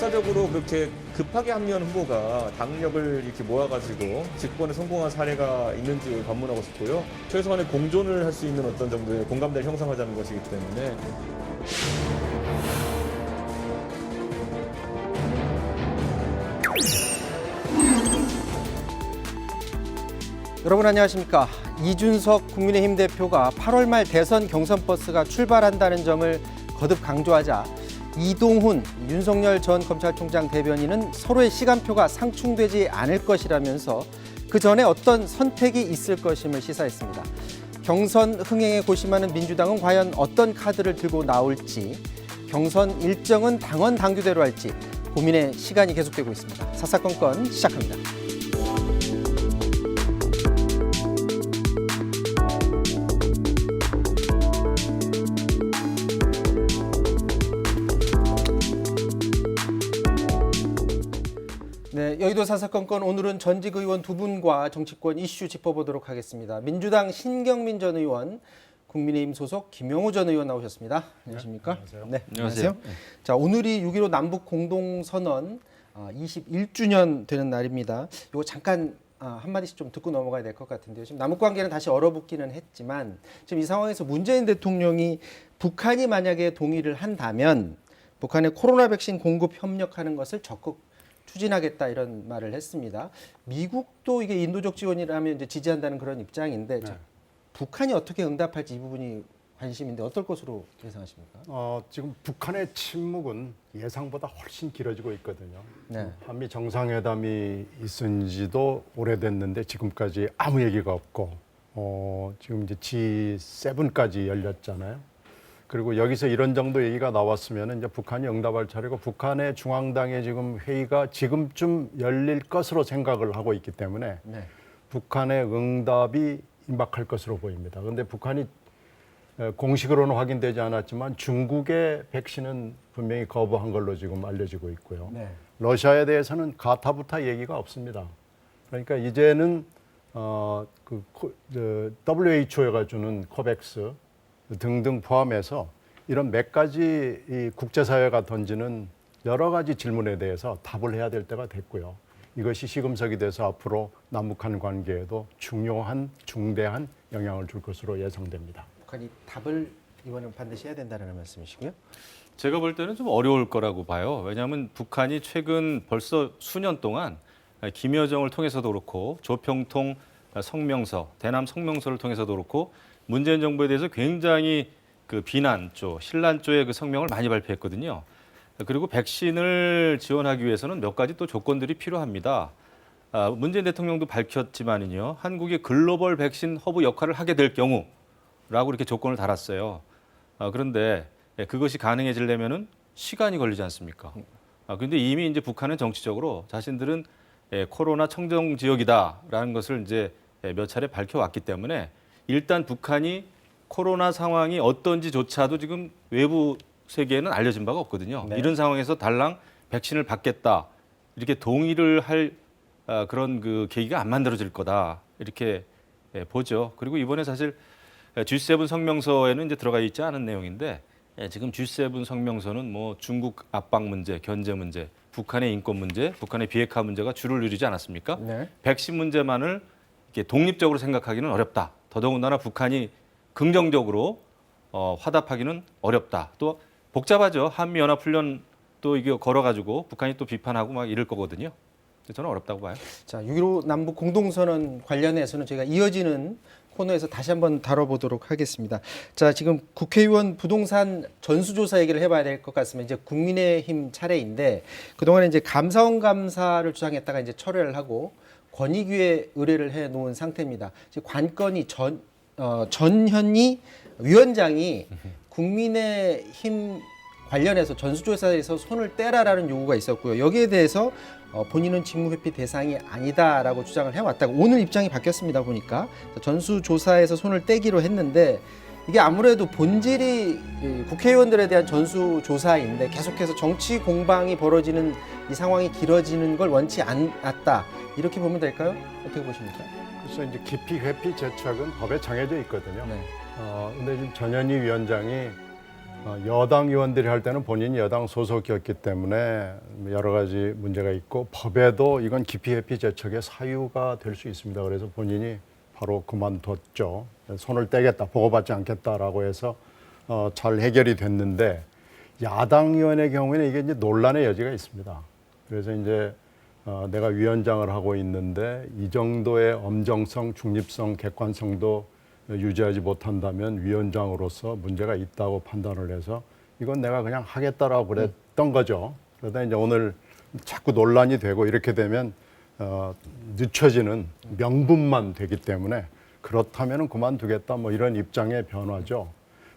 역사적으로 그렇게 급하게 합류한 후보가 당력을 이렇게 모아가지고 집권에 성공한 사례가 있는지 관문하고 싶고요. 최소한의 공존을 할 수 있는 어떤 정도의 공감대를 형성하자는 것이기 때문에 여러분 안녕하십니까. 이준석 국민의힘 대표가 8월 말 대선 경선 버스가 출발한다는 점을 거듭 강조하자 이동훈 윤석열 전 검찰총장 대변인은 서로의 시간표가 상충되지 않을 것이라면서 그 전에 어떤 선택이 있을 것임을 시사했습니다. 경선 흥행에 고심하는 민주당은 과연 어떤 카드를 들고 나올지, 경선 일정은 당원 당규대로 할지 고민의 시간이 계속되고 있습니다. 사사건건 시작합니다. 네, 여의도 사사건건 오늘은 전직 의원 두 분과 정치권 이슈 짚어보도록 하겠습니다. 민주당 신경민 전 의원, 국민의힘 소속 김영우 전 의원 나오셨습니다. 안녕하십니까? 네, 안녕하세요. 자, 오늘이 6.15 남북 공동선언 21주년 되는 날입니다. 이거 잠깐 한마디씩 좀 듣고 넘어가야 될 것 같은데요. 지금 남북 관계는 다시 얼어붙기는 했지만 지금 이 상황에서 문재인 대통령이 북한이 만약에 동의를 한다면 북한의 코로나 백신 공급 협력하는 것을 적극 추진하겠다 이런 말을 했습니다. 미국도 이게 인도적 지원이라면 이제 지지한다는 그런 입장인데 자, 북한이 어떻게 응답할지 이 부분이 관심인데 어떨 것으로 예상하십니까? 지금 북한의 침묵은 예상보다 훨씬 길어지고 있거든요. 네. 한미 정상회담이 있은 지도 오래됐는데 지금까지 아무 얘기가 없고 지금 이제 G7까지 열렸잖아요. 그리고 여기서 이런 정도 얘기가 나왔으면 이제 북한이 응답할 차례고 북한의 중앙당의 지금 회의가 지금쯤 열릴 것으로 생각을 하고 있기 때문에 네. 북한의 응답이 임박할 것으로 보입니다. 그런데 북한이 공식으로는 확인되지 않았지만 중국의 백신은 분명히 거부한 걸로 지금 알려지고 있고요. 네. 러시아에 대해서는 가타부타 얘기가 없습니다. 그러니까 이제는 WHO가 주는 코백스 등등 포함해서 이런 몇 가지 이 국제사회가 던지는 여러 가지 질문에 대해서 답을 해야 될 때가 됐고요. 이것이 시금석이 돼서 앞으로 남북한 관계에도 중대한 영향을 줄 것으로 예상됩니다. 북한이 답을 이번엔 반드시 해야 된다는 말씀이시고요. 제가 볼 때는 좀 어려울 거라고 봐요. 왜냐하면 북한이 최근 벌써 수년 동안 김여정을 통해서도 그렇고 조평통 성명서, 대남 성명서를 통해서도 그렇고 문재인 정부에 대해서 굉장히 그 비난조, 신란조의 그 성명을 많이 발표했거든요. 그리고 백신을 지원하기 위해서는 몇 가지 또 조건들이 필요합니다. 문재인 대통령도 밝혔지만은요, 한국이 글로벌 백신 허브 역할을 하게 될 경우라고 이렇게 조건을 달았어요. 그런데 그것이 가능해지려면은 시간이 걸리지 않습니까? 그런데 이미 이제 북한은 정치적으로 자신들은 코로나 청정 지역이다라는 것을 이제 몇 차례 밝혀왔기 때문에 일단 북한이 코로나 상황이 어떤지조차도 지금 외부 세계에는 알려진 바가 없거든요. 네. 이런 상황에서 달랑 백신을 받겠다 이렇게 동의를 할 그런 그 계기가 안 만들어질 거다 이렇게 보죠. 그리고 이번에 사실 G7 성명서에는 이제 들어가 있지 않은 내용인데 지금 G7 성명서는 뭐 중국 압박 문제, 견제 문제, 북한의 인권 문제, 북한의 비핵화 문제가 주를 이루지 않았습니까? 네. 백신 문제만을 이렇게 독립적으로 생각하기는 어렵다. 더더군다나 북한이 긍정적으로 화답하기는 어렵다. 또 복잡하죠. 한미연합훈련 또 이게 걸어가지고 북한이 또 비판하고 막 이럴 거거든요. 저는 어렵다고 봐요. 자, 6.15 남북 공동선언 관련해서는 저희가 이어지는 코너에서 다시 한번 다뤄보도록 하겠습니다. 자, 지금 국회의원 부동산 전수조사 얘기를 해봐야 될 것 같습니다. 이제 국민의힘 차례인데 그동안에 이제 감사원 감사를 주장했다가 이제 철회를 하고 권익위에 의뢰를 해 놓은 상태입니다. 지금 관건이 전현희 위원장이 국민의힘 관련해서 전수조사에서 손을 떼라라는 요구가 있었고요. 여기에 대해서 본인은 직무회피 대상이 아니다라고 주장을 해왔다가 오늘 입장이 바뀌었습니다. 보니까 전수조사에서 손을 떼기로 했는데 이게 아무래도 본질이 국회의원들에 대한 전수조사인데 계속해서 정치 공방이 벌어지는 이 상황이 길어지는 걸 원치 않았다. 이렇게 보면 될까요? 어떻게 보십니까? 그래서 이제 기피 회피 제척은 법에 정해져 있거든요. 네. 근데 지금 전현희 위원장이 여당 의원들이 할 때는 본인이 여당 소속이었기 때문에 여러 가지 문제가 있고 법에도 이건 기피회피 제척의 사유가 될 수 있습니다. 그래서 본인이 바로 그만뒀죠. 손을 떼겠다, 보고받지 않겠다라고 해서 잘 해결이 됐는데 야당 의원의 경우에는 이게 이제 논란의 여지가 있습니다. 그래서 이제 내가 위원장을 하고 있는데 이 정도의 엄정성, 중립성, 객관성도 유지하지 못한다면 위원장으로서 문제가 있다고 판단을 해서 이건 내가 그냥 하겠다라고 그랬던 거죠. 그러다 이제 오늘 자꾸 논란이 되고 이렇게 되면 늦춰지는 명분만 되기 때문에 그렇다면 그만두겠다 뭐 이런 입장의 변화죠.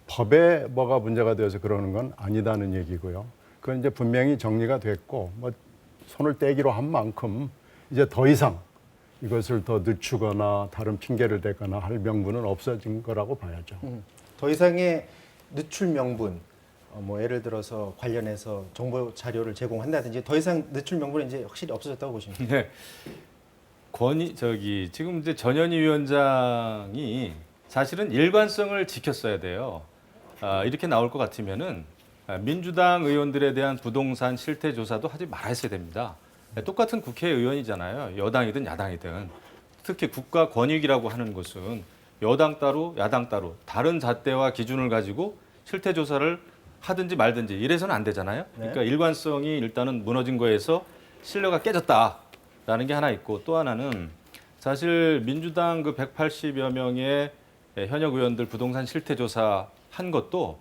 법에 뭐가 문제가 되어서 그러는 건 아니다는 얘기고요. 그건 이제 분명히 정리가 됐고 뭐 손을 떼기로 한 만큼 이제 더 이상 이것을 더 늦추거나 다른 핑계를 대거나 할 명분은 없어진 거라고 봐야죠. 더 이상의 늦출 명분, 뭐 예를 들어서 관련해서 정보 자료를 제공한다든지 더 이상 늦출 명분은 이제 확실히 없어졌다고 보시면 돼요. 네. 지금 이제 전현희 위원장이 사실은 일관성을 지켰어야 돼요. 이렇게 나올 것 같으면은 민주당 의원들에 대한 부동산 실태 조사도 하지 말았어야 됩니다. 똑같은 국회의원이잖아요. 여당이든 야당이든. 특히 국가권익이라고 하는 것은 여당 따로 야당 따로 다른 잣대와 기준을 가지고 실태 조사를 하든지 말든지 이래서는 안 되잖아요. 그러니까 일관성이 일단은 무너진 거에서 신뢰가 깨졌다라는 게 하나 있고 또 하나는 사실 민주당 그 180여 명의 현역 의원들 부동산 실태 조사 한 것도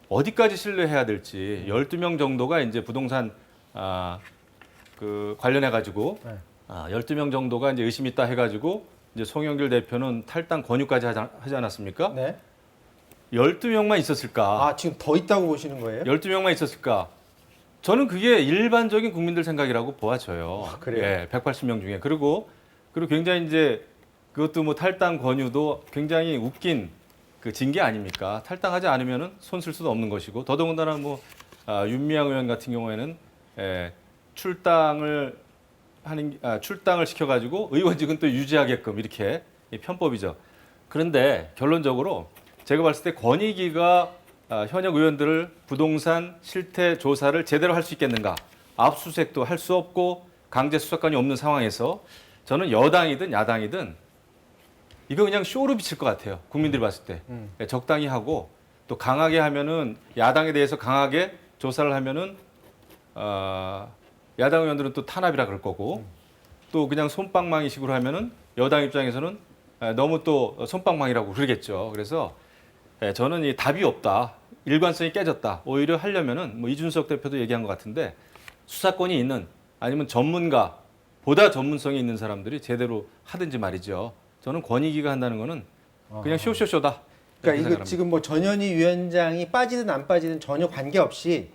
어디까지 신뢰해야 될지 12명 정도가 이제 부동산 관련해 가지고 12명 정도가 이제 의심 있다 해 가지고 이제 송영길 대표는 탈당 권유까지 하지 않았습니까? 네. 12명만 있었을까? 지금 더 있다고 보시는 거예요? 12명만 있었을까? 저는 그게 일반적인 국민들 생각이라고 보아져요. 그래요? 예, 180명 중에. 그리고 굉장히 이제 그것도 뭐 탈당 권유도 굉장히 웃긴 그 징계 아닙니까? 탈당하지 않으면은 손 쓸 수도 없는 것이고 더더군다나 뭐 윤미향 의원 같은 경우에는 출당을 시켜가지고 의원직은 또 유지하게끔 이렇게 편법이죠. 그런데 결론적으로 제가 봤을 때 권익위가 현역 의원들을 부동산 실태 조사를 제대로 할 수 있겠는가? 압수수색도 할 수 없고 강제 수사권이 없는 상황에서 저는 여당이든 야당이든 이거 그냥 쇼로 비칠 것 같아요. 국민들이 봤을 때 적당히 하고 또 강하게 하면은 야당에 대해서 강하게 조사를 하면은 야당 의원들은 또 탄압이라 그럴 거고 또 그냥 솜방망이식으로 하면은 여당 입장에서는 너무 또 솜방망이라고 그러겠죠. 그래서 저는 이 답이 없다. 일관성이 깨졌다. 오히려 하려면은 뭐 이준석 대표도 얘기한 것 같은데 수사권이 있는 아니면 보다 전문성이 있는 사람들이 제대로 하든지 말이죠. 저는 권익위가 한다는 거는 그냥 쇼쇼쇼다. 그러니까 이거 지금 뭐 전현희 위원장이 빠지든 안 빠지든 전혀 관계없이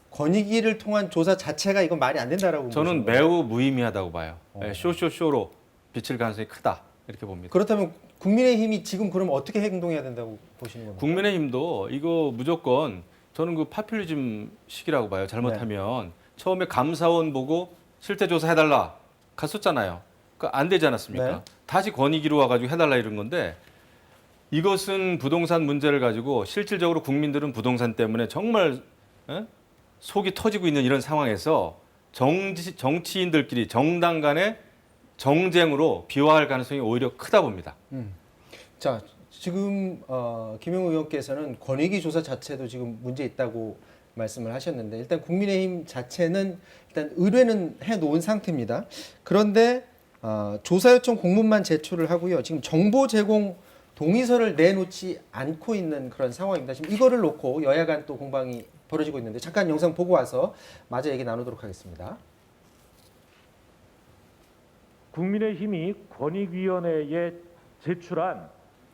권익위를 통한 조사 자체가 이건 말이 안 된다라고 저는 보시는 거예요? 매우 무의미하다고 봐요. 쇼쇼쇼로 비칠 가능성이 크다. 이렇게 봅니다. 그렇다면 국민의힘이 지금 그럼 어떻게 행동해야 된다고 보시는 겁니까? 국민의힘도 이거 무조건 저는 그 파퓰리즘식이라고 봐요. 잘못하면 처음에 감사원 보고 실태 조사 해달라 갔었잖아요. 그러니까 안 되지 않았습니까? 네. 다시 권익위로 와가지고 해달라 이런 건데 이것은 부동산 문제를 가지고 실질적으로 국민들은 부동산 때문에 정말 속이 터지고 있는 이런 상황에서 정치인들끼리 정당 간의 정쟁으로 비화할 가능성이 오히려 크다 봅니다. 자, 지금 김영우 의원께서는 권익위 조사 자체도 지금 문제 있다고 말씀을 하셨는데 일단 국민의힘 자체는 일단 의뢰는 해놓은 상태입니다. 그런데 조사 요청 공문만 제출을 하고요. 지금 정보 제공 동의서를 내놓지 않고 있는 그런 상황입니다. 지금 이거를 놓고 여야 간 또 공방이 벌어지고 있는데 잠깐 영상 보고 와서 마저 얘기 나누도록 하겠습니다. 국민의힘이 권익위원회에 제출한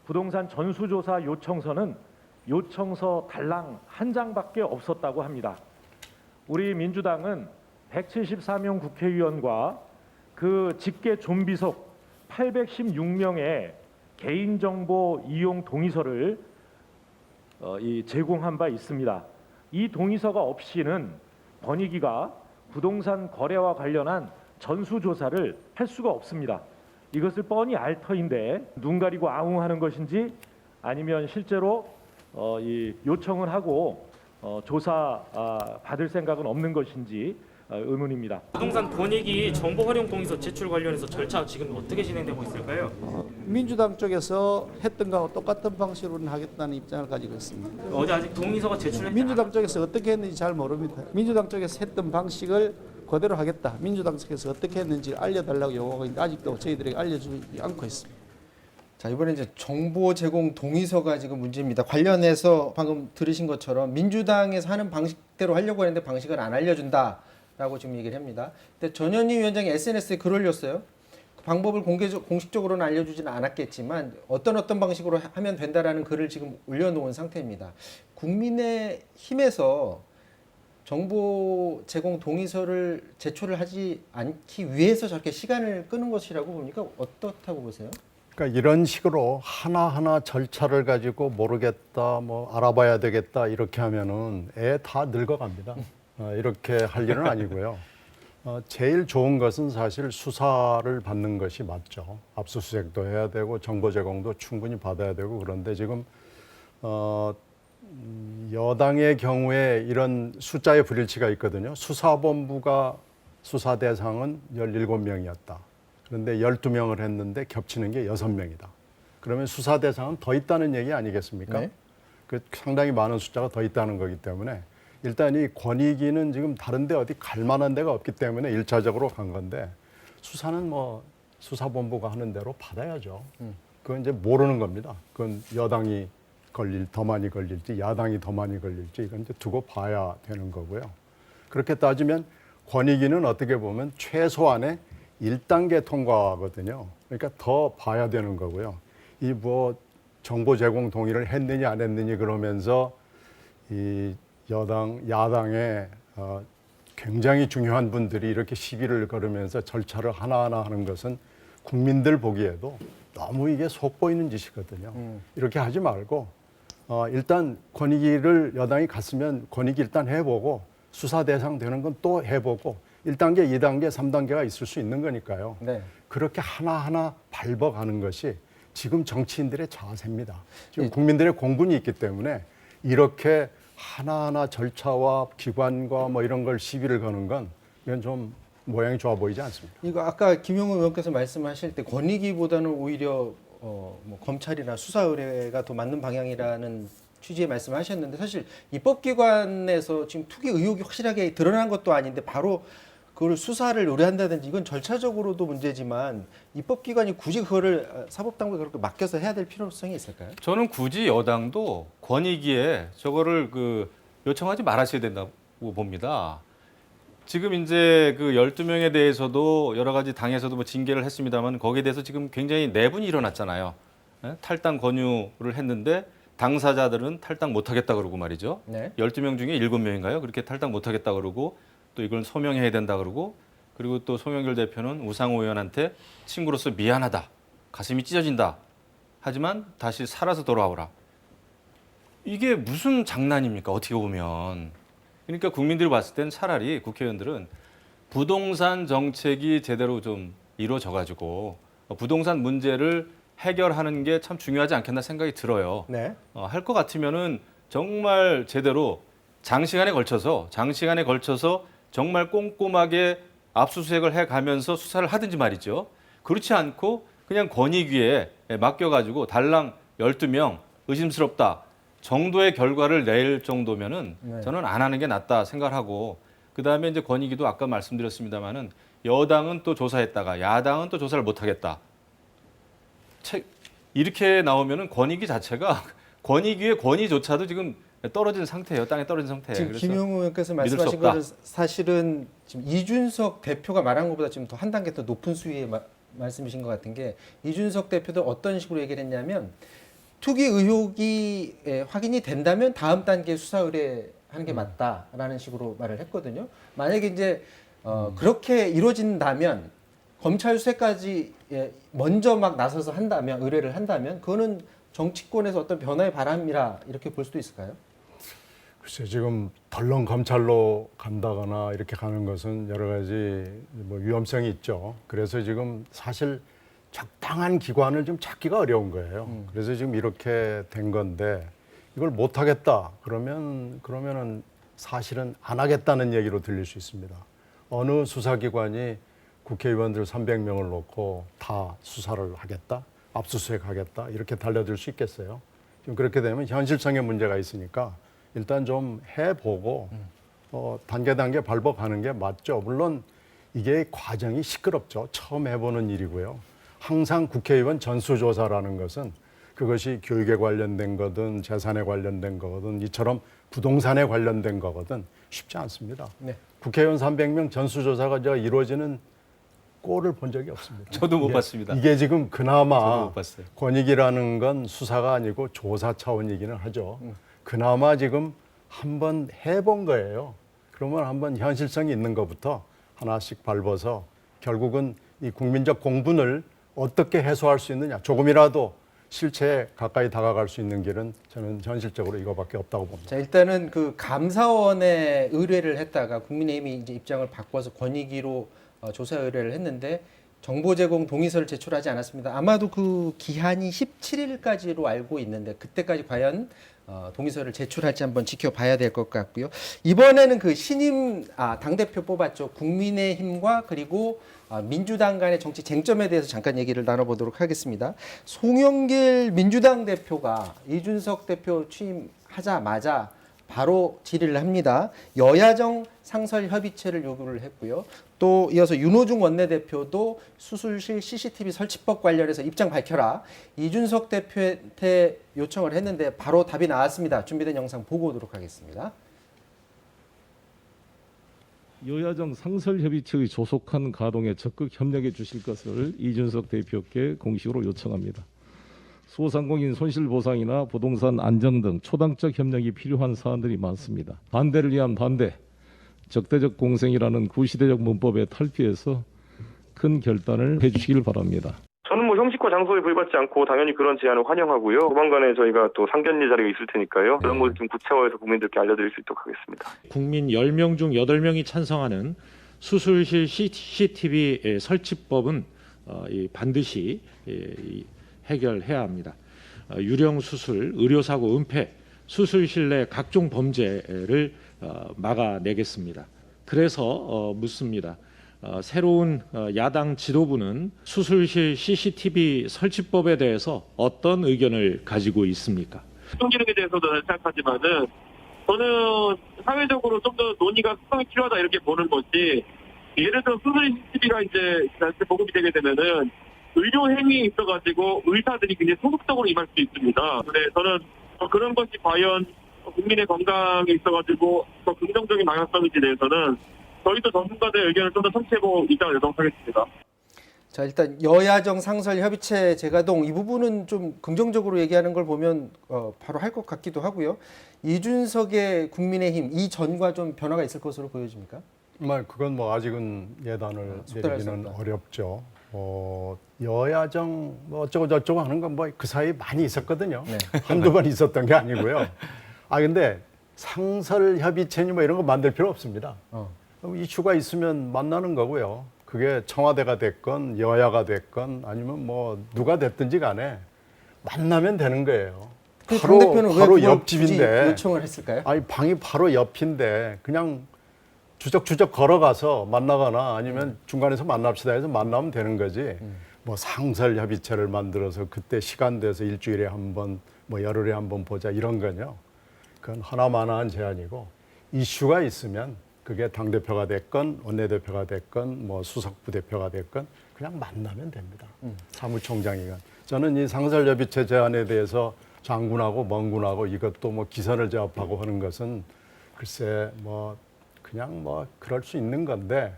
부동산 전수조사 요청서는 요청서 달랑 한 장밖에 없었다고 합니다. 우리 민주당은 174명 국회의원과 그 직계 좀비속 816명의 개인정보 이용 동의서를 제공한 바 있습니다. 이 동의서가 없이는 권익위가 부동산 거래와 관련한 전수조사를 할 수가 없습니다. 이것을 뻔히 알 터인데 눈 가리고 아웅하는 것인지 아니면 실제로 이 요청을 하고 조사 받을 생각은 없는 것인지 의문입니다. 부동산 권익위 정보 활용 동의서 제출 관련해서 절차 지금 어떻게 진행되고 있을까요? 민주당 쪽에서 했던 거하고 똑같은 방식으로 하겠다는 입장을 가지고 있습니다. 어제 아직 동의서가 제출했지 민주당 쪽에서 어떻게 했는지 잘 모릅니다. 민주당 쪽에서 했던 방식을 그대로 하겠다. 민주당 쪽에서 어떻게 했는지 알려달라고 요구하고 있는데 아직도 저희들에게 알려주지 않고 있습니다. 자, 이번에 이제 정보 제공 동의서가 지금 문제입니다. 관련해서 방금 들으신 것처럼 민주당에서 하는 방식대로 하려고 했는데 방식을 안 알려준다라고 지금 얘기를 합니다. 근데 전현희 위원장이 SNS에 글을 올렸어요. 그 방법을 공식적으로는 알려주지는 않았겠지만 어떤 방식으로 하면 된다라는 글을 지금 올려놓은 상태입니다. 국민의힘에서 정보 제공 동의서를 제출을 하지 않기 위해서 저렇게 시간을 끄는 것이라고 봅니까? 어떻다고 보세요? 그러니까 이런 식으로 하나하나 절차를 가지고 모르겠다, 뭐 알아봐야 되겠다 이렇게 하면은 애 다 늙어갑니다. 이렇게 할 일은 아니고요. 제일 좋은 것은 사실 수사를 받는 것이 맞죠. 압수수색도 해야 되고 정보 제공도 충분히 받아야 되고 그런데 지금 여당의 경우에 이런 숫자의 불일치가 있거든요. 수사본부가 수사 대상은 17명이었다. 그런데 12명을 했는데 겹치는 게 6명이다. 그러면 수사 대상은 더 있다는 얘기 아니겠습니까? 네. 그 상당히 많은 숫자가 더 있다는 거기 때문에 일단 이 권익위는 지금 다른 데 어디 갈 만한 데가 없기 때문에 1차적으로 간 건데 수사는 뭐 수사본부가 하는 대로 받아야죠. 그건 이제 모르는 겁니다. 그건 여당이 더 많이 걸릴지 야당이 더 많이 걸릴지 이건 이제 두고 봐야 되는 거고요. 그렇게 따지면 권익위는 어떻게 보면 최소한의 1단계 통과거든요. 그러니까 더 봐야 되는 거고요. 이 뭐 정보 제공 동의를 했느냐 안 했느냐 그러면서 이 야당의 굉장히 중요한 분들이 이렇게 시비를 걸으면서 절차를 하나하나 하는 것은 국민들 보기에도 너무 이게 속보이는 짓이거든요. 이렇게 하지 말고 일단 권익위를 여당이 갔으면 권익위 일단 해보고 수사 대상 되는 건 또 해보고 1단계, 2단계, 3단계가 있을 수 있는 거니까요. 네. 그렇게 하나하나 밟아가는 것이 지금 정치인들의 자세입니다. 지금 국민들의 공분이 있기 때문에 이렇게 하나하나 절차와 기관과 뭐 이런 걸 시비를 거는 건 이건 좀 모양이 좋아 보이지 않습니다. 이거 아까 김용우 의원께서 말씀하실 때 권익위보다는 오히려 뭐 검찰이나 수사 의뢰가 더 맞는 방향이라는 취지의 말씀하셨는데 사실 입법기관에서 지금 투기 의혹이 확실하게 드러난 것도 아닌데 바로 그걸 수사를 의뢰한다든지 이건 절차적으로도 문제지만 입법기관이 굳이 그거를 사법당국에 그렇게 맡겨서 해야 될 필요성이 있을까요? 저는 굳이 여당도 권익위에 저거를 요청하지 말아야 된다고 봅니다. 지금 이제 그 12명에 대해서도 여러 가지 당에서도 뭐 징계를 했습니다만 거기에 대해서 지금 굉장히 내분이 일어났잖아요. 탈당 권유를 했는데 당사자들은 탈당 못하겠다 그러고 말이죠. 네. 12명 중에 7명인가요? 그렇게 탈당 못하겠다 그러고 또 이걸 소명해야 된다 그러고 그리고 또 송영길 대표는 우상호 의원한테 친구로서 미안하다. 가슴이 찢어진다. 하지만 다시 살아서 돌아오라. 이게 무슨 장난입니까? 어떻게 보면. 그러니까 국민들이 봤을 땐 차라리 국회의원들은 부동산 정책이 제대로 좀 이루어져 가지고 부동산 문제를 해결하는 게 참 중요하지 않겠나 생각이 들어요. 네. 할 것 같으면은 정말 제대로 장시간에 걸쳐서 정말 꼼꼼하게 압수수색을 해가면서 수사를 하든지 말이죠. 그렇지 않고 그냥 권익위에 맡겨가지고 달랑 12명 의심스럽다 정도의 결과를 낼 정도면은 네. 저는 안 하는 게 낫다 생각하고 그다음에 이제 권익위도 아까 말씀드렸습니다마는 여당은 또 조사했다가 야당은 또 조사를 못 하겠다. 이렇게 나오면은 권익위 자체가 권익위의 권위조차도 지금 떨어진 상태예요. 땅에 떨어진 상태예요. 지금 그래서 김용우 의원께서 믿을 수 말씀하신 없다. 거는 사실은 지금 이준석 대표가 말한 것보다 지금 더 한 단계 더 높은 수위의 말씀이신 것 같은 게 이준석 대표도 어떤 식으로 얘기를 했냐면 투기 의혹이 확인이 된다면 다음 단계 수사 의뢰하는 게 맞다라는 식으로 말을 했거든요. 만약에 이제 그렇게 이루어진다면 검찰 수사까지 먼저 막 나서서 한다면 의뢰를 한다면 그거는 정치권에서 어떤 변화의 바람이라 이렇게 볼 수도 있을까요? 글쎄 지금 덜렁 검찰로 간다거나 이렇게 가는 것은 여러 가지 뭐 위험성이 있죠. 그래서 지금 사실 적당한 기관을 좀 찾기가 어려운 거예요. 그래서 지금 이렇게 된 건데 이걸 못 하겠다. 그러면은 사실은 안 하겠다는 얘기로 들릴 수 있습니다. 어느 수사기관이 국회의원들 300명을 놓고 다 수사를 하겠다, 압수수색하겠다 이렇게 달려들 수 있겠어요? 지금 그렇게 되면 현실성의 문제가 있으니까 일단 좀 해보고 단계 밟아가는 게 맞죠. 물론 이게 과정이 시끄럽죠. 처음 해보는 일이고요. 항상 국회의원 전수조사라는 것은 그것이 교육에 관련된 거든 재산에 관련된 거거든 이처럼 부동산에 관련된 거거든 쉽지 않습니다. 네. 국회의원 300명 전수조사가 이루어지는 꼴을 본 적이 없습니다. 저도 못 봤습니다. 이게 지금 저도 그나마 못 봤어요. 권익이라는 건 수사가 아니고 조사 차원이기는 하죠. 그나마 지금 한번 해본 거예요. 그러면 한번 현실성이 있는 것부터 하나씩 밟아서 결국은 이 국민적 공분을 어떻게 해소할 수 있느냐. 조금이라도 실체에 가까이 다가갈 수 있는 길은 저는 현실적으로 이거밖에 없다고 봅니다. 자, 일단은 그 감사원에 의뢰를 했다가 국민의힘이 이제 입장을 바꿔서 권익위로 조사 의뢰를 했는데 정보 제공 동의서를 제출하지 않았습니다. 아마도 그 기한이 17일까지로 알고 있는데 그때까지 과연 동의서를 제출할지 한번 지켜봐야 될 것 같고요. 이번에는 그 신임 당대표 뽑았죠. 국민의힘과 그리고 민주당 간의 정치 쟁점에 대해서 잠깐 얘기를 나눠보도록 하겠습니다. 송영길 민주당 대표가 이준석 대표 취임하자마자 바로 질의를 합니다. 여야정 상설 협의체를 요구를 했고요. 또 이어서 윤호중 원내대표도 수술실 CCTV 설치법 관련해서 입장 밝혀라. 이준석 대표한테 요청을 했는데 바로 답이 나왔습니다. 준비된 영상 보고 오도록 하겠습니다. 여야정 상설협의체의 조속한 가동에 적극 협력해 주실 것을 이준석 대표께 공식으로 요청합니다. 소상공인 손실보상이나 부동산 안정 등 초당적 협력이 필요한 사안들이 많습니다. 반대를 위한 반대, 적대적 공생이라는 구시대적 문법에 탈피해서 큰 결단을 해주시길 바랍니다. 저는 형식과 장소에 구애받지 않고 당연히 그런 제안을 환영하고요. 조만간에 저희가 또 상견례 자리가 있을 테니까요. 그런 것을 좀 구체화해서 국민들께 알려드릴 수 있도록 하겠습니다. 국민 10명 중 8명이 찬성하는 수술실 CCTV 설치법은 반드시 해결해야 합니다. 유령 수술, 의료사고 은폐, 수술실 내 각종 범죄를 막아내겠습니다. 그래서 묻습니다. 새로운 야당 지도부는 수술실 CCTV 설치법에 대해서 어떤 의견을 가지고 있습니까? 수동 기능에 대해서도 생각하지만은 저는 사회적으로 좀 더 논의가 수정이 필요하다 이렇게 보는 것이 예를 들어 수술 CCTV가 이제 보급이 되게 되면은 의료 행위에 있어가지고 의사들이 굉장히 소극적으로 임할 수 있습니다. 근데 저는 그런 것이 과연 국민의 건강에 있어가지고 더 긍정적인 방향성인지 대해서는 저희도 전문가들의 의견을 좀 더 청취해보고 입장을 내도록하겠습니다. 자, 일단 여야정 상설 협의체 재가동 이 부분은 좀 긍정적으로 얘기하는 걸 보면 바로 할 것 같기도 하고요. 이준석의 국민의힘 이전과 좀 변화가 있을 것으로 보여집니까? 그건 아직은 예단을 속단할 수 내리기는 없다. 어렵죠. 여야정 어쩌고 저쩌고 하는 건 그 사이 많이 있었거든요. 네. 한두 번 있었던 게 아니고요. 근데 상설 협의체니 이런 거 만들 필요 없습니다. 이슈가 있으면 만나는 거고요. 그게 청와대가 됐건 여야가 됐건 아니면 누가 됐든지 간에 만나면 되는 거예요. 그 당 대표는 왜 바로 그걸 굳이 옆집인데. 요청을 했을까요? 방이 바로 옆인데 그냥 주적주적 걸어가서 만나거나 아니면 중간에서 만납시다 해서 만나면 되는 거지. 상설 협의체를 만들어서 그때 시간 돼서 일주일에 한 번, 열흘에 한 번 보자 이런 건요. 그건 하나마나한 제안이고 이슈가 있으면 그게 당대표가 됐건 원내대표가 됐건 수석부대표가 됐건 그냥 만나면 됩니다. 사무총장이건. 저는 이 상설협의체 제안에 대해서 장군하고 멍군하고 이것도 기선을 제압하고 하는 것은 글쎄 그냥 그럴 수 있는 건데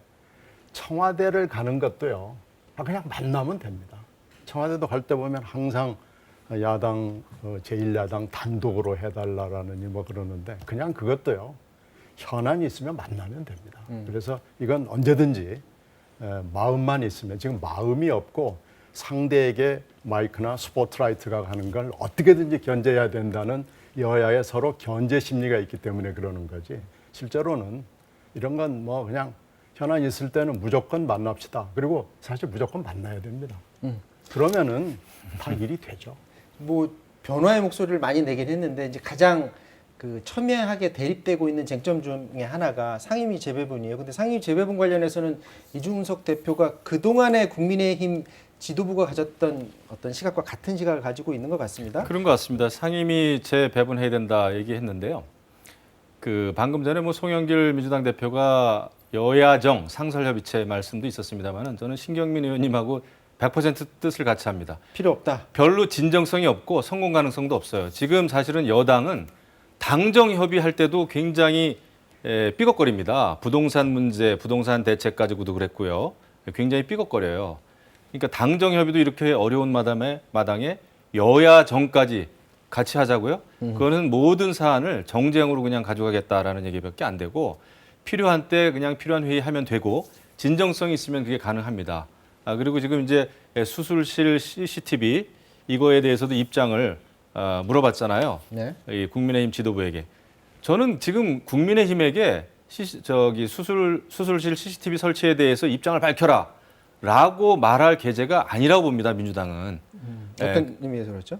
청와대를 가는 것도요. 그냥 만나면 됩니다. 청와대도 갈 때 보면 항상 야당 제1야당 단독으로 해달라라느니 그러는데 그냥 그것도요. 현안이 있으면 만나면 됩니다. 그래서 이건 언제든지 마음만 있으면 지금 마음이 없고 상대에게 마이크나 스포트라이트가 가는 걸 어떻게든지 견제해야 된다는 여야의 서로 견제 심리가 있기 때문에 그러는 거지. 실제로는 이런 건 그냥 현안 있을 때는 무조건 만납시다. 그리고 사실 무조건 만나야 됩니다. 그러면은 다 일이 되죠. 변화의 목소리를 많이 내긴 했는데 이제 가장 그 첨예하게 대립되고 있는 쟁점 중에 하나가 상임위 재배분이에요. 근데 상임위 재배분 관련해서는 이준석 대표가 그동안의 국민의힘 지도부가 가졌던 어떤 시각과 같은 시각을 가지고 있는 것 같습니다. 그런 것 같습니다. 상임위 재배분해야 된다 얘기했는데요. 그 방금 전에 뭐 송영길 민주당 대표가 여야정 상설협의체 말씀도 있었습니다만은 저는 신경민 의원님하고 100% 뜻을 같이 합니다. 필요 없다. 별로 진정성이 없고 성공 가능성도 없어요. 지금 사실은 여당은 당정 협의할 때도 굉장히 삐걱거립니다. 부동산 문제, 부동산 대책 가지고도 그랬고요. 굉장히 삐걱거려요. 그러니까 당정 협의도 이렇게 어려운 마당에 여야정까지 같이 하자고요? 그거는 모든 사안을 정쟁으로 그냥 가져가겠다라는 얘기밖에 안 되고 필요한 때 그냥 필요한 회의하면 되고 진정성이 있으면 그게 가능합니다. 그리고 지금 이제 수술실 CCTV 이거에 대해서도 입장을 물어봤잖아요. 네. 이 국민의힘 지도부에게. 저는 지금 국민의힘에게 수술실 CCTV 설치에 대해서 입장을 밝혀라라고 말할 계제가 아니라고 봅니다. 민주당은. 어떤 의미에서 그렇죠?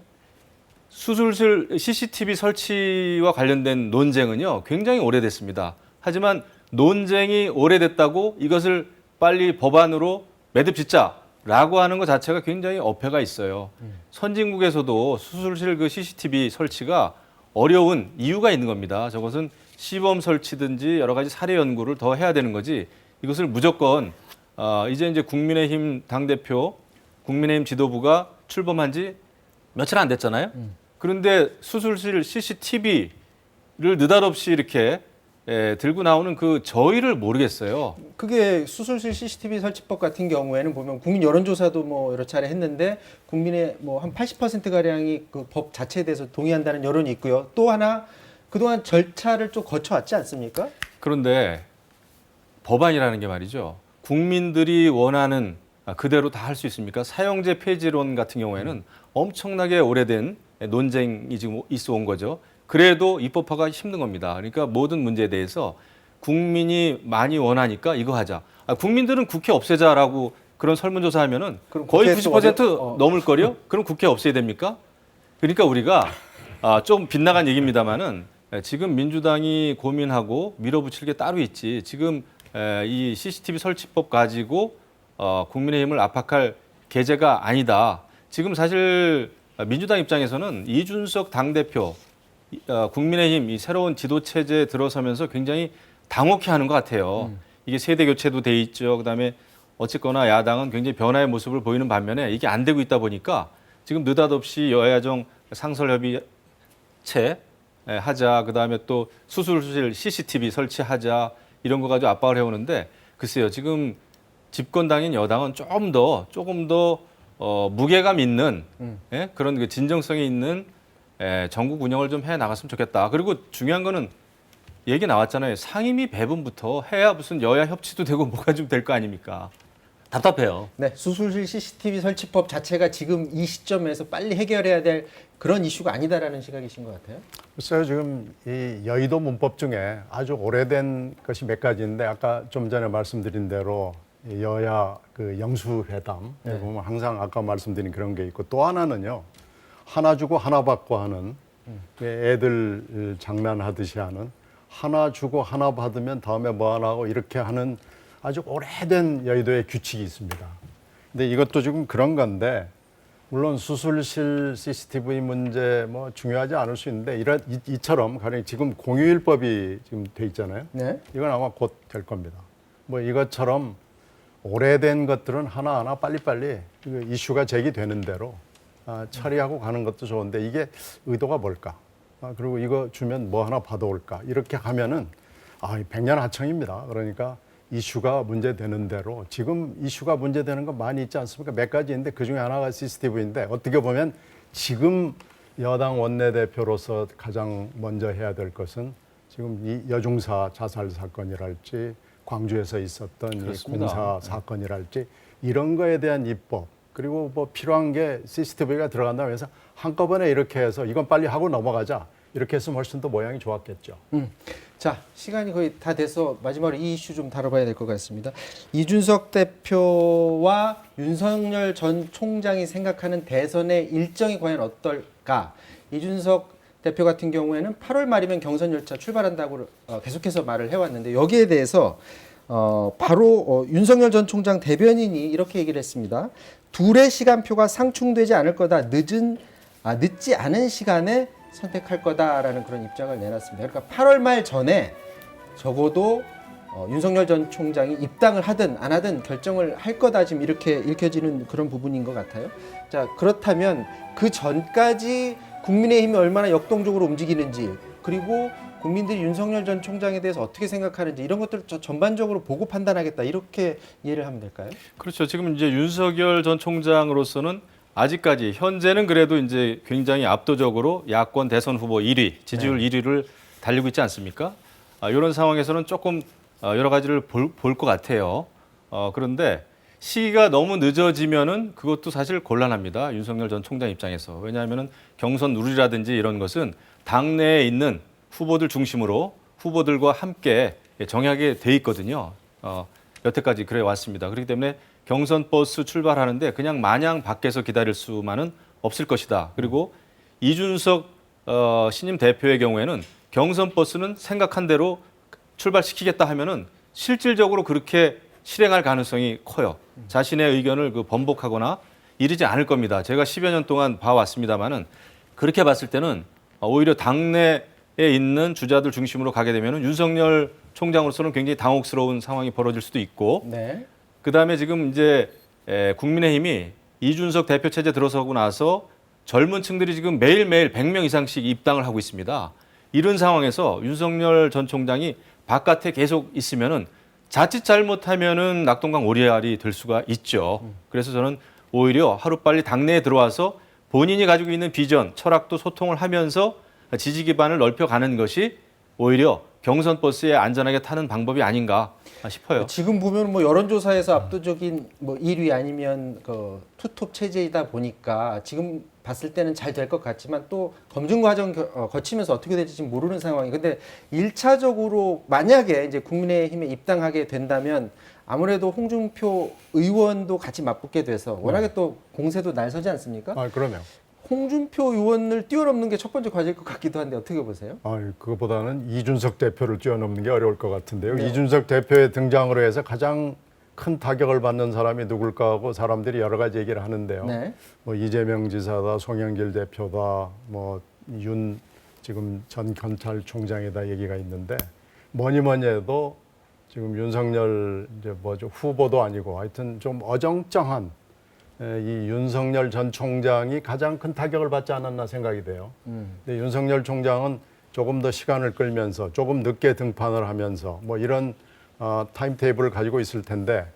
수술실 CCTV 설치와 관련된 논쟁은요, 굉장히 오래됐습니다. 하지만 논쟁이 오래됐다고 이것을 빨리 법안으로 매듭 짓자라고 하는 것 자체가 굉장히 어폐가 있어요. 선진국에서도 수술실 그 CCTV 설치가 어려운 이유가 있는 겁니다. 저것은 시범 설치든지 여러 가지 사례 연구를 더 해야 되는 거지 이것을 무조건 이제 국민의힘 당대표, 국민의힘 지도부가 출범한 지 며칠 안 됐잖아요. 그런데 수술실 CCTV를 느닷없이 이렇게 들고 나오는 그 저희를 모르겠어요. 그게 수술실 CCTV 설치법 같은 경우에는 보면 국민 여론조사도 뭐 여러 차례 했는데 국민의 뭐 한 80% 가량이 그 법 자체에 대해서 동의한다는 여론이 있고요. 또 하나 그동안 절차를 좀 거쳐왔지 않습니까? 그런데 법안이라는 게 말이죠. 국민들이 원하는 그대로 다 할 수 있습니까? 사용제 폐지론 같은 경우에는 엄청나게 오래된 논쟁이 지금 있어 온 거죠. 그래도 입법화가 힘든 겁니다. 그러니까 모든 문제에 대해서 국민이 많이 원하니까 이거 하자. 국민들은 국회 없애자라고 그런 설문조사하면은 거의 90% 넘을 거요. 그럼 국회 없애야 됩니까? 그러니까 우리가 좀 빗나간 얘기입니다만은 지금 민주당이 고민하고 밀어붙일 게 따로 있지. 지금 이 CCTV 설치법 가지고 국민의힘을 압박할 계제가 아니다. 지금 사실 민주당 입장에서는 이준석 당대표, 국민의힘 이 새로운 지도 체제에 들어서면서 굉장히 당혹해하는 것 같아요. 이게 세대 교체도 돼 있죠. 그다음에 어쨌거나 야당은 굉장히 변화의 모습을 보이는 반면에 이게 안 되고 있다 보니까 지금 느닷없이 여야정 상설협의체 하자. 그다음에 또 수술실 CCTV 설치하자. 이런 거 가지고 압박을 해오는데 글쎄요. 지금 집권당인 여당은 조금 더 무게감 있는 그런 그 진정성이 있는 전국 운영을 좀 해 나갔으면 좋겠다. 그리고 중요한 거는 얘기 나왔잖아요. 상임위 배분부터 해야 무슨 여야 협치도 되고 뭐가 좀 될 거 아닙니까? 답답해요. 네, 수술실 CCTV 설치법 자체가 지금 이 시점에서 빨리 해결해야 될 그런 이슈가 아니다라는 시각이신 것 같아요. 글쎄요, 지금 이 여의도 문법 중에 아주 오래된 것이 몇 가지인데 아까 좀 전에 말씀드린 대로 여야 그 영수회담 보면 항상 아까 말씀드린 그런 게 있고 또 하나는요. 하나 주고 하나 받고 하는 애들 장난하듯이 하는 하나 주고 하나 받으면 다음에 뭐 하나 하고 이렇게 하는 아주 오래된 여의도의 규칙이 있습니다. 근데 이것도 지금 그런 건데 물론 수술실 CCTV 문제 뭐 중요하지 않을 수 있는데 이처럼 가령 지금 공휴일법이 지금 돼 있잖아요. 네. 이건 아마 곧 될 겁니다. 뭐 이것처럼 오래된 것들은 하나하나 빨리빨리 이슈가 제기되는 대로 처리하고 가는 것도 좋은데 이게 의도가 뭘까? 그리고 이거 주면 뭐 하나 받아올까? 이렇게 하면은 백년하청입니다. 그러니까 이슈가 문제되는 대로 지금 이슈가 문제되는 거 많이 있지 않습니까? 몇 가지 있는데 그중에 하나가 CCTV인데 어떻게 보면 지금 여당 원내대표로서 가장 먼저 해야 될 것은 지금 이 여중사 자살 사건이랄지 광주에서 있었던 이 공사 사건이랄지 이런 거에 대한 입법 그리고 뭐 필요한 게 CCTV가 들어간다고 해서 한꺼번에 이렇게 해서 이건 빨리 하고 넘어가자 이렇게 했으면 훨씬 더 모양이 좋았겠죠. 자, 시간이 거의 다 돼서 마지막으로 이 이슈 좀 다뤄봐야 될 것 같습니다. 이준석 대표와 윤석열 전 총장이 생각하는 대선의 일정이 과연 어떨까? 이준석 대표 같은 경우에는 8월 말이면 경선 열차 출발한다고 계속해서 말을 해왔는데 여기에 대해서 바로 윤석열 전 총장 대변인이 이렇게 얘기를 했습니다. 둘의 시간표가 상충되지 않을 거다. 늦지 않은 시간에 선택할 거다라는 그런 입장을 내놨습니다. 그러니까 8월 말 전에 적어도 윤석열 전 총장이 입당을 하든 안 하든 결정을 할 거다 지금 이렇게 읽혀지는 그런 부분인 것 같아요. 자, 그렇다면 그 전까지 국민의힘이 얼마나 역동적으로 움직이는지 그리고 국민들이 윤석열 전 총장에 대해서 어떻게 생각하는지 이런 것들을 전반적으로 보고 판단하겠다 이렇게 이해를 하면 될까요? 그렇죠. 지금 이제 윤석열 전 총장으로서는 아직까지 현재는 그래도 이제 굉장히 압도적으로 야권 대선 후보 1위, 지지율 1위를 달리고 있지 않습니까? 이런 상황에서는 조금 여러 가지를 볼 것 같아요. 그런데 시기가 너무 늦어지면은 그것도 사실 곤란합니다. 윤석열 전 총장 입장에서. 왜냐하면은 경선 룰이라든지 이런 것은 당내에 있는 후보들 중심으로 후보들과 함께 정하게 돼 있거든요. 여태까지 그래 왔습니다. 그렇기 때문에 경선 버스 출발하는데 그냥 마냥 밖에서 기다릴 수만은 없을 것이다. 그리고 이준석 신임 대표의 경우에는 경선 버스는 생각한 대로 출발시키겠다 하면은 실질적으로 그렇게 실행할 가능성이 커요. 자신의 의견을 번복하거나 이르지 않을 겁니다. 제가 10여 년 동안 봐왔습니다만은 그렇게 봤을 때는 오히려 당내에 있는 주자들 중심으로 가게 되면은 윤석열 총장으로서는 굉장히 당혹스러운 상황이 벌어질 수도 있고 네. 그다음에 지금 이제 국민의힘이 이준석 대표 체제 들어서고 나서 젊은 층들이 지금 매일매일 100명 이상씩 입당을 하고 있습니다. 이런 상황에서 윤석열 전 총장이 바깥에 계속 있으면은 자칫 잘못하면은 낙동강 오리알이 될 수가 있죠. 그래서 저는 오히려 하루빨리 당내에 들어와서 본인이 가지고 있는 비전, 철학도 소통을 하면서 지지 기반을 넓혀가는 것이 오히려 경선 버스에 안전하게 타는 방법이 아닌가 싶어요. 지금 보면 뭐 여론조사에서 압도적인 뭐 1위 아니면 그 투톱 체제이다 보니까 지금 봤을 때는 잘 될 것 같지만 또 검증 과정 거치면서 어떻게 될지 지금 모르는 상황이. 근데 1차적으로 만약에 이제 국민의힘에 입당하게 된다면 아무래도 홍준표 의원도 같이 맞붙게 돼서 워낙에 또 공세도 날서지 않습니까? 그러네요. 홍준표 의원을 뛰어넘는 게 첫 번째 과제일 것 같기도 한데 어떻게 보세요? 그거보다는 이준석 대표를 뛰어넘는 게 어려울 것 같은데요. 네. 이준석 대표의 등장으로 해서 가장 큰 타격을 받는 사람이 누굴까 하고 사람들이 여러 가지 얘기를 하는데요. 네. 뭐 이재명 지사다, 송영길 대표다, 뭐 윤 지금 전 검찰총장이다 얘기가 있는데 뭐니 해도 지금 윤석열 후보도 아니고 하여튼 좀 어정쩡한 이 윤석열 전 총장이 가장 큰 타격을 받지 않았나 생각이 돼요. 근데 윤석열 총장은 조금 더 시간을 끌면서 조금 늦게 등판을 하면서 뭐 이런 타임테이블을 가지고 있을 텐데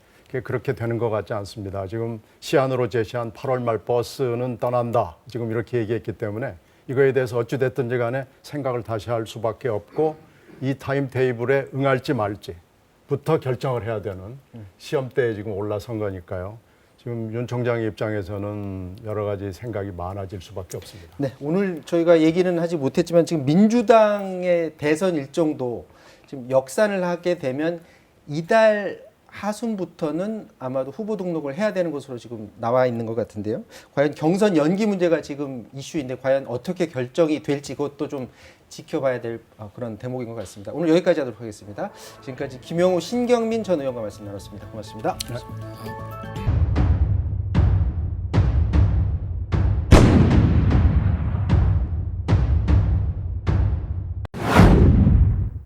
그렇게 되는 것 같지 않습니다. 지금 시한으로 제시한 8월 말 버스는 떠난다. 지금 이렇게 얘기했기 때문에 이거에 대해서 어찌됐든지 간에 생각을 다시 할 수밖에 없고 이 타임테이블에 응할지 말지부터 결정을 해야 되는 시험대에 지금 올라선 거니까요. 지금 윤 총장의 입장에서는 여러 가지 생각이 많아질 수밖에 없습니다. 네, 오늘 저희가 얘기는 하지 못했지만 지금 민주당의 대선 일정도 지금 역산을 하게 되면 이달 하순부터는 아마도 후보 등록을 해야 되는 것으로 지금 나와 있는 것 같은데요. 과연 경선 연기 문제가 지금 이슈인데 과연 어떻게 결정이 될지 그것도 좀 지켜봐야 될 그런 대목인 것 같습니다. 오늘 여기까지 하도록 하겠습니다. 지금까지 김영우, 신경민 전 의원과 말씀 나눴습니다. 고맙습니다. 네.